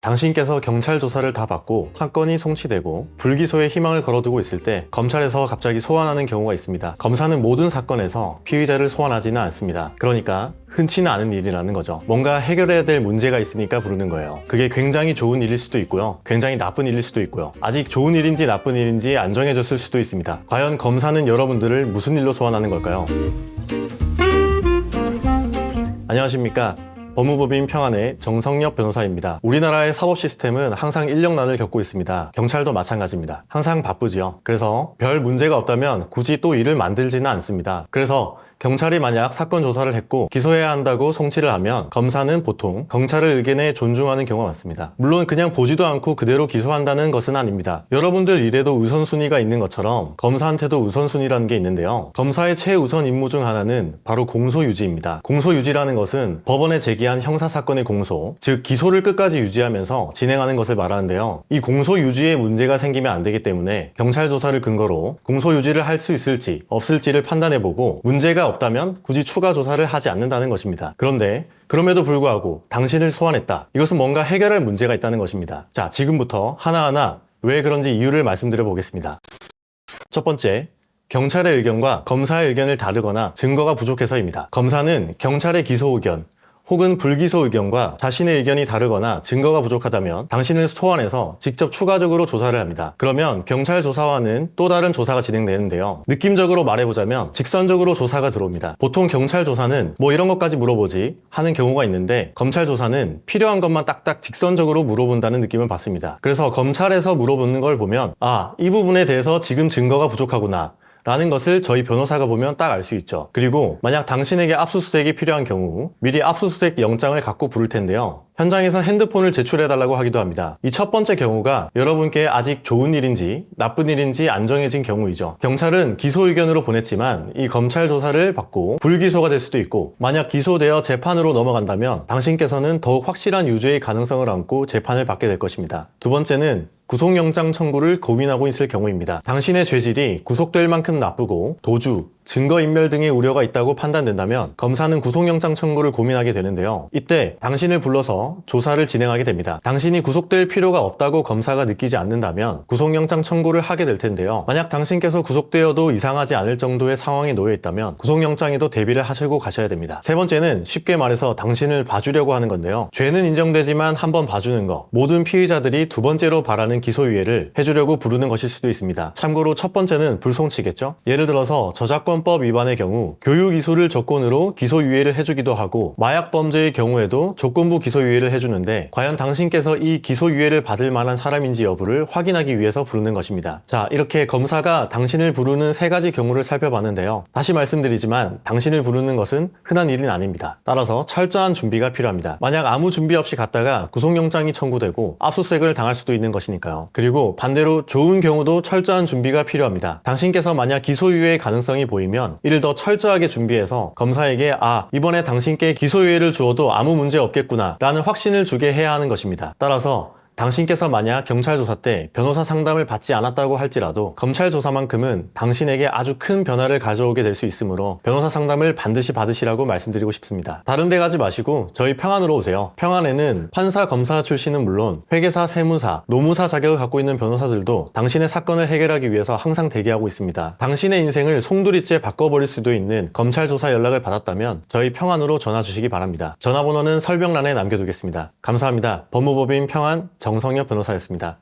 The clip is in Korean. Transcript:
당신께서 경찰 조사를 다 받고 사건이 송치되고 불기소에 희망을 걸어두고 있을 때 검찰에서 갑자기 소환하는 경우가 있습니다. 검사는 모든 사건에서 피의자를 소환하지는 않습니다. 그러니까 흔치는 않은 일이라는 거죠. 뭔가 해결해야 될 문제가 있으니까 부르는 거예요. 그게 굉장히 좋은 일일 수도 있고요. 굉장히 나쁜 일일 수도 있고요. 아직 좋은 일인지 나쁜 일인지 안 정해졌을 수도 있습니다. 과연 검사는 여러분들을 무슨 일로 소환하는 걸까요? 안녕하십니까? 법무법인 평안의 정성엽 변호사입니다. 우리나라의 사법 시스템은 항상 인력난을 겪고 있습니다. 경찰도 마찬가지입니다. 항상 바쁘지요. 그래서 별 문제가 없다면 굳이 또 일을 만들지는 않습니다. 그래서 경찰이 만약 사건 조사를 했고 기소해야 한다고 송치를 하면 검사는 보통 경찰의 의견에 존중하는 경우가 많습니다. 물론 그냥 보지도 않고 그대로 기소한다는 것은 아닙니다. 여러분들 일에도 우선순위가 있는 것처럼 검사한테도 우선순위라는 게 있는데요. 검사의 최우선 임무 중 하나는 바로 공소유지입니다. 공소유지라는 것은 법원에 제기한 형사사건의 공소, 즉 기소를 끝까지 유지하면서 진행하는 것을 말하는데요. 이 공소유지에 문제가 생기면 안 되기 때문에 경찰 조사를 근거로 공소유지를 할 수 있을지 없을지를 판단해보고 문제가 없다면 굳이 추가 조사를 하지 않는다는 것입니다. 그런데 그럼에도 불구하고 당신을 소환했다. 이것은 뭔가 해결할 문제가 있다는 것입니다. 자, 지금부터 하나하나 왜 그런지 이유를 말씀드려 보겠습니다. 첫 번째, 경찰의 의견과 검사의 의견을 다르거나 증거가 부족해서입니다. 검사는 경찰의 기소 의견 혹은 불기소 의견과 자신의 의견이 다르거나 증거가 부족하다면 당신을 소환해서 직접 추가적으로 조사를 합니다. 그러면 경찰 조사와는 또 다른 조사가 진행되는데요. 느낌적으로 말해보자면 직선적으로 조사가 들어옵니다. 보통 경찰 조사는 뭐 이런 것까지 물어보지 하는 경우가 있는데 검찰 조사는 필요한 것만 딱딱 직선적으로 물어본다는 느낌을 받습니다. 그래서 검찰에서 물어보는 걸 보면 이 부분에 대해서 지금 증거가 부족하구나 라는 것을 저희 변호사가 보면 딱 알 수 있죠. 그리고 만약 당신에게 압수수색이 필요한 경우 미리 압수수색 영장을 갖고 부를 텐데요. 현장에서 핸드폰을 제출해달라고 하기도 합니다. 이 첫 번째 경우가 여러분께 아직 좋은 일인지 나쁜 일인지 안 정해진 경우이죠. 경찰은 기소 의견으로 보냈지만 이 검찰 조사를 받고 불기소가 될 수도 있고 만약 기소되어 재판으로 넘어간다면 당신께서는 더욱 확실한 유죄의 가능성을 안고 재판을 받게 될 것입니다. 두 번째는 구속영장 청구를 고민하고 있을 경우입니다. 당신의 죄질이 구속될 만큼 나쁘고 도주, 증거인멸 등의 우려가 있다고 판단된다면 검사는 구속영장 청구를 고민하게 되는데요. 이때 당신을 불러서 조사를 진행하게 됩니다. 당신이 구속될 필요가 없다고 검사가 느끼지 않는다면 구속영장 청구를 하게 될 텐데요. 만약 당신께서 구속되어도 이상하지 않을 정도의 상황에 놓여 있다면 구속영장에도 대비를 하시고 가셔야 됩니다. 세 번째는 쉽게 말해서 당신을 봐주려고 하는 건데요. 죄는 인정되지만 한번 봐주는 거, 모든 피의자들이 두 번째로 바라는 기소유예를 해주려고 부르는 것일 수도 있습니다. 참고로 첫 번째는 불송치겠죠? 예를 들어서 저작권법 위반의 경우 교육이수를 조건으로 기소유예를 해주기도 하고 마약 범죄의 경우에도 조건부 기소유예를 해주는데 과연 당신께서 이 기소유예를 받을 만한 사람인지 여부를 확인하기 위해서 부르는 것입니다. 자, 이렇게 검사가 당신을 부르는 세 가지 경우를 살펴봤는데요. 다시 말씀드리지만 당신을 부르는 것은 흔한 일은 아닙니다. 따라서 철저한 준비가 필요합니다. 만약 아무 준비 없이 갔다가 구속영장이 청구되고 압수수색을 당할 수도 있는 것이니까요. 그리고 반대로 좋은 경우도 철저한 준비가 필요합니다. 당신께서 만약 기소유예의 가능성이 보이면 이를 더 철저하게 준비해서 검사에게 이번에 당신께 기소유예를 주어도 아무 문제 없겠구나 라는 확신을 주게 해야 하는 것입니다. 따라서 당신께서 만약 경찰 조사 때 변호사 상담을 받지 않았다고 할지라도 검찰 조사만큼은 당신에게 아주 큰 변화를 가져오게 될 수 있으므로 변호사 상담을 반드시 받으시라고 말씀드리고 싶습니다. 다른 데 가지 마시고 저희 평안으로 오세요. 평안에는 판사, 검사 출신은 물론 회계사, 세무사, 노무사 자격을 갖고 있는 변호사들도 당신의 사건을 해결하기 위해서 항상 대기하고 있습니다. 당신의 인생을 송두리째 바꿔버릴 수도 있는 검찰 조사 연락을 받았다면 저희 평안으로 전화 주시기 바랍니다. 전화번호는 설명란에 남겨두겠습니다. 감사합니다. 법무법인 평안 정성엽 변호사였습니다.